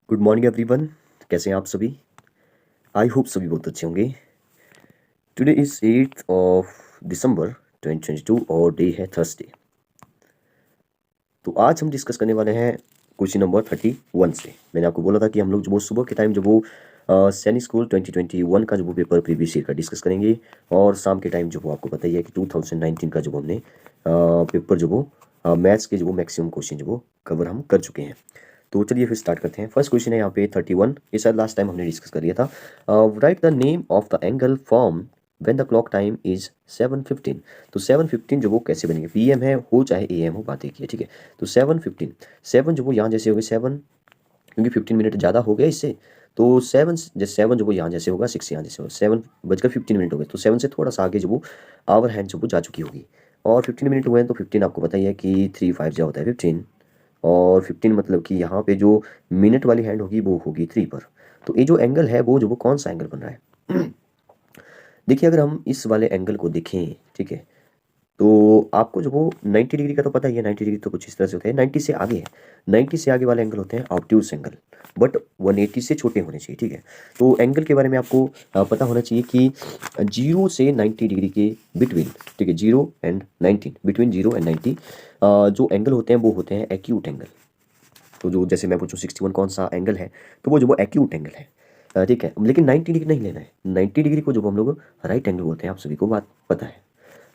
Good morning everyone. कैसे हैं आप सभी? आई होप सभी बहुत अच्छे होंगे। Today is 8th of December 2022 और डे है थर्सडे। तो आज हम डिस्कस करने वाले हैं क्वेश्चन नंबर 31 से। मैंने आपको बोला था कि हम लोग जो वो सुबह के टाइम जो वो सैनिक स्कूल 2021 का जो वो पेपर प्रीवियस ईयर का डिस्कस करेंगे, और शाम के टाइम जो वो आपको पता ही है कि 2019 का जो वो हमने पेपर जो वो मैथ्स के जो वो मैक्सिमम क्वेश्चन जो वो कवर हम कर चुके हैं। तो चलिए फिर स्टार्ट करते हैं। फर्स्ट क्वेश्चन है यहाँ पे 31। ये शायद लास्ट टाइम हमने डिस्कस कर लिया था। Right the name of the angle form when the clock time is 7:15। तो 7:15 जो वो कैसे बनेंगे? पीएम है हो चाहे एएम हो, बात एक ही है, ठीक है। तो 7:15, 7 जो वो यहाँ जैसे हो गए 7, क्योंकि 15 मिनट ज़्यादा हो गया इससे, तो 7 जैसे 7 जो वो यहाँ जैसे होगा, 6 यहाँ जैसे होगा, 7:15 हो गए। तो 7 से थोड़ा सा आगे जो वो आवर हैंड जो वो जा चुकी होगी, और 15 मिनट हुए हैं तो 15 आपको पता ही है कि 3 5 जो होता है 15, और 15 मतलब कि यहाँ पे जो मिनट वाली हैंड होगी वो होगी 3 पर। तो ये जो एंगल है वो जो वो कौन सा एंगल बन रहा है? देखिए, अगर हम इस वाले एंगल को देखें, ठीक है, तो आपको जो वो 90 डिग्री का तो पता ही है। 90 डिग्री तो कुछ इस तरह से होते हैं, 90 से आगे है। 90 से आगे वाले एंगल होते हैं ऑब्ट्यूस एंगल, बट 180 से छोटे होने चाहिए, ठीक है। तो एंगल के बारे में आपको पता होना चाहिए कि 0 से 90 डिग्री के बिटवीन, ठीक है, 0 एंड 90, बिटवीन 0 एंड 90 जो एंगल होते हैं वो होते हैं एक्यूट एंगल। तो जो जैसे मैं पूछूँ 61 कौन सा एंगल है, तो वो जो वो एक्यूट एंगल है, ठीक है। लेकिन 90 डिग्री नहीं लेना है। 90 डिग्री को जो हम लोग राइट एंगल बोलते हैं, आप सभी को बात पता है।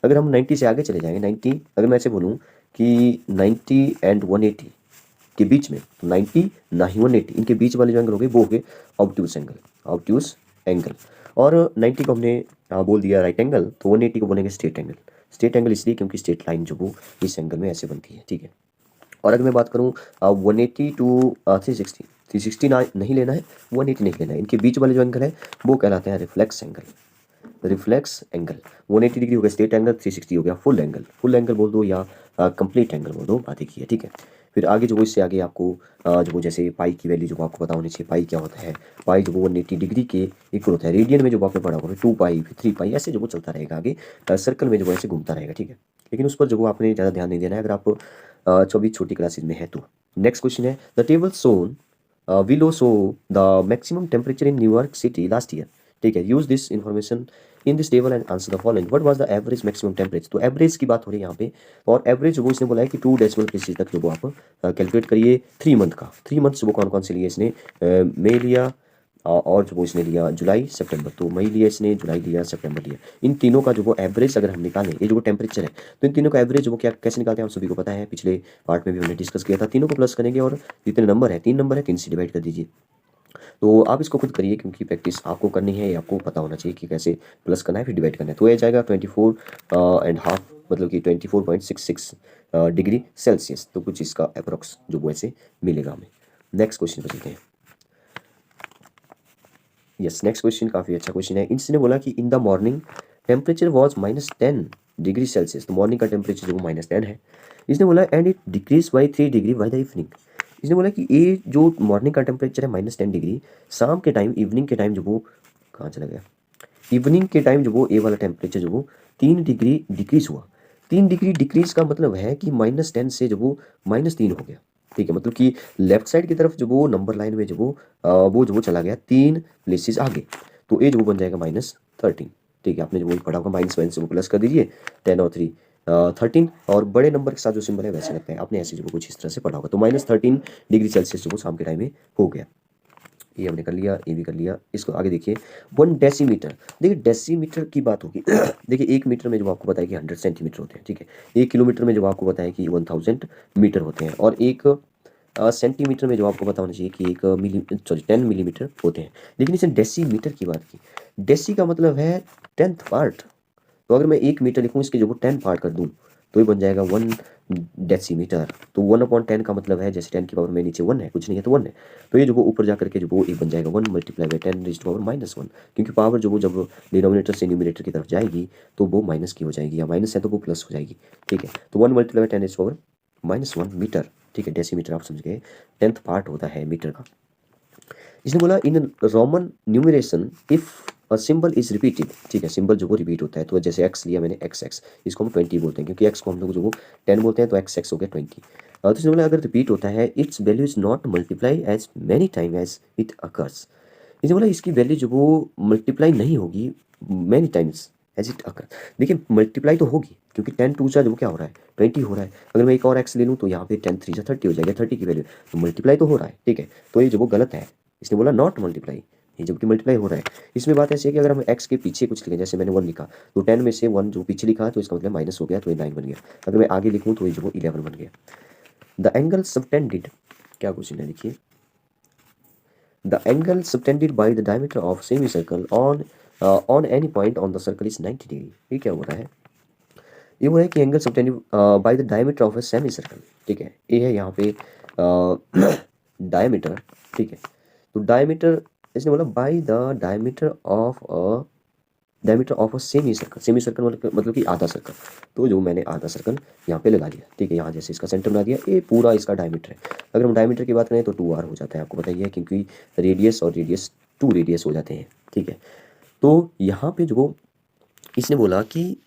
अगर हम 90 से आगे चले जाएंगे, 90, अगर मैं ऐसे बोलूँ कि 90 एंड 180 के बीच में, तो 90 ना ही 180, इनके बीच वाले जो एंगल हो गए वो हो गए ऑब्ट्यूस एंगल, ऑब्ट्यूस एंगल। और 90 को हमने बोल दिया राइट एंगल, तो 180 को बोलेंगे स्ट्रेट एंगल। स्ट्रेट एंगल इसलिए क्योंकि स्ट्रेट लाइन जो वो इस एंगल में ऐसे बनती है, ठीक है। और अगर मैं बात करूँ 180 टू 360, 360 ना नहीं लेना है, 180 नहीं लेना है, इनके बीच वाले जो एंगल है वो कहलाते हैं reflex angle. Reflex angle 180 degree हो गया स्ट्रेट एंगल, 360 हो गया फुल एंगल। फुल एंगल बोल दो या कंप्लीट एंगल बोल दो, बात एक ही है, ठीक है। फिर आगे जो वो इससे आगे आपको जो वो जैसे पाई की वैल्यू जो आपको पता होनी चाहिए, पाई क्या होता है। पाई जो वो 180 डिग्री के इक्वल होता है। रेडियन में जो आपने पढ़ा होगा 2 पाई, फिर 3 पाई, ऐसे जो वो चलता रहेगा आगे, सर्कल में जो वो ऐसे घूमता रहेगा, ठीक है। लेकिन उस पर जो वो आपने ज़्यादा ध्यान नहीं देना है अगर आप 24 छोटी क्लासेज में है तो। नेक्स्ट क्वेश्चन है the table shown below show the maximum temperature in New York city last year, ठीक है। Use this information in this table and answer the following. What was the average maximum temperature? तो average की बात हो रही है यहाँ पे, और एवरेज वो इसने बोला है कि 2 डेसिमल प्लेसेस तक जो वो आप कैलकुलेट करिए 3 मंथ का। 3 मंथ्स वो कौन कौन से लिए इसने? मई लिया, और जो वो इसने लिया जुलाई सितंबर। तो मई लिया इसने, जुलाई लिया, सितंबर लिया। इन तीनों का जो वो एवरेज अगर हम निकालें, ये जो वो टेम्परेचर है, तो इन तीनों का एवरेज वो क्या कैसे निकालते हैं हम सभी को पता है, पिछले पार्ट में भी हमने डिस्कस किया था। तीनों को प्लस करेंगे और जितने नंबर है, 3 नंबर है, 3 से डिवाइड कर दीजिए। तो आप इसको खुद करिए क्योंकि प्रैक्टिस आपको करनी है, ये आपको पता होना चाहिए कि कैसे प्लस करना है फिर डिवाइड करना है। तो ये जाएगा 24 एंड हाफ, मतलब कि 24.66 डिग्री सेल्सियस। तो कुछ इसका अप्रोक्स जो वो ऐसे मिलेगा हमें। नेक्स्ट क्वेश्चन पर चलते हैं। यस, नेक्स्ट क्वेश्चन काफ़ी अच्छा क्वेश्चन है। इसने बोला कि in the morning temperature was -10 degree Celsius. तो मॉर्निंग का टेम्परेचर जो वो -10 है। इसने बोला and it decrease by 3 degree by the evening. इसने बोला कि ये जो मॉर्निंग का टेम्परेचर है -10 डिग्री, शाम के टाइम, इवनिंग के टाइम जो वो कहाँ चला गया, इवनिंग के टाइम जो वो ए वाला टेम्परेचर जो वो 3 डिग्री डिक्रीज हुआ। 3 डिग्री डिक्रीज का मतलब है कि -10 से जो वो -3 हो गया, ठीक है। मतलब कि लेफ्ट साइड की तरफ जो वो नंबर लाइन में जो वो जो वो चला गया 3 प्लेसेस आगे। तो ए जो वो बन जाएगा -13, ठीक है। आपने जो वो पढ़ा होगा -1 से वो प्लस कर दीजिए, 10 और 3 13, और बड़े नंबर के साथ जो सिंबल है वैसे लगता है। आपने ऐसे जो वो कुछ इस तरह से पढ़ा होगा। तो -13 डिग्री सेल्सियस जो वो शाम के टाइम में हो गया। ये हमने कर लिया, ये भी कर लिया। इसको आगे देखिए 1 डेसीमीटर। देखिए डेसीमीटर की बात होगी देखिए 1 मीटर में जो आपको पता है कि 100 सेंटीमीटर होते हैं, ठीक है। 1 किलोमीटर में जो आपको पता है कि 1000 मीटर होते हैं, और 1 सेंटीमीटर में जो आपको पता होना चाहिए कि 10 मिलीमीटर होते हैं। लेकिन इसने डेसीमीटर की बात की। डेसी का मतलब है 10th पार्ट। तो अगर मैं 1 मीटर लिखूँ, इसके जो वो 10 पार्ट कर दूँ, तो ये बन जाएगा 1 डेसीमीटर। तो 1/10 का मतलब है जैसे 10 की पावर में नीचे 1 है, कुछ नहीं है तो 1 है। तो ये जो वो ऊपर जा करके जो वो एक बन जाएगा 1 multiply by 10 raised to power -1, क्योंकि पावर जो वो जब डिनोमिनेटर से न्यूमरेटर की तरफ जाएगी तो वो माइनस की हो जाएगी, या माइनस है तो वो प्लस हो जाएगी, ठीक है। तो 1 multiply by 10 raised to power -1 metre, ठीक है। डेसीमीटर आप समझ गए, 10th पार्ट होता है मीटर का। इसने बोला in Roman numeration if symbol is repeated, ठीक है, सिंबल जो वो रिपीट होता है। तो जैसे एक्स लिया मैंने, एक्स एक्स, इसको हम 20 बोलते हैं क्योंकि एक्स को हम लोग जो वो 10 बोलते हैं, तो एक्स एक्स हो गया 20। तो इसमें बोला अगर रिपीट होता है, it's value is not multiply as many time as it occurs. इसने बोला इसकी वैल्यू जो वो मल्टीप्लाई नहीं होगी many times as it occur. देखिए मल्टीप्लाई तो होगी क्योंकि 10 टू जो वो क्या हो रहा है, 20 हो रहा है। अगर मैं एक और एक्स ले लूँ तो यहाँ पे 10 3 30 हो जाएगा, 30 की वैल्यू, तो मल्टीप्लाई तो हो रहा है, ठीक है। तो ये जो वो गलत है, इसने बोला नॉट मल्टीप्लाई, ये जबकि मल्टीप्लाई हो रहा है। इसमें बात ऐसी है कि अगर हम एक्स के पीछे कुछ लिखें, जैसे मैंने 1 लिखा, तो 10 में से 1 जो पीछे लिखा तो इसका मतलब माइनस हो गया, तो ये 9 बन गया। अगर मैं आगे लिखूँ तो ये जो वो 11 बन गया। द एंगल सबटेंडेड, क्या क्वेश्चन है देखिए, the angle subtended by the diameter of semi circle on any point on the circle is 90 degree. ये क्या हो रहा है, ये वो है कि angle subtended by the diameter of a semi circle, ठीक है। ये है यहाँ पे डायमीटर, ठीक है। तो डायमीटर, इसने बोला by the diameter of a semi circle. Semi circle मतलब कि आधा सर्कल। तो जो मैंने आधा सर्कल यहाँ पे लगा लिया, ठीक है, यहाँ जैसे इसका सेंटर बना दिया, ये पूरा इसका डायमीटर है। अगर हम डायमीटर की बात करें तो 2r हो जाता है, आपको बताइए, क्योंकि रेडियस और रेडियस 2 रेडियस हो जाते हैं, ठीक है। तो यहाँ पे जो इसने बोला कि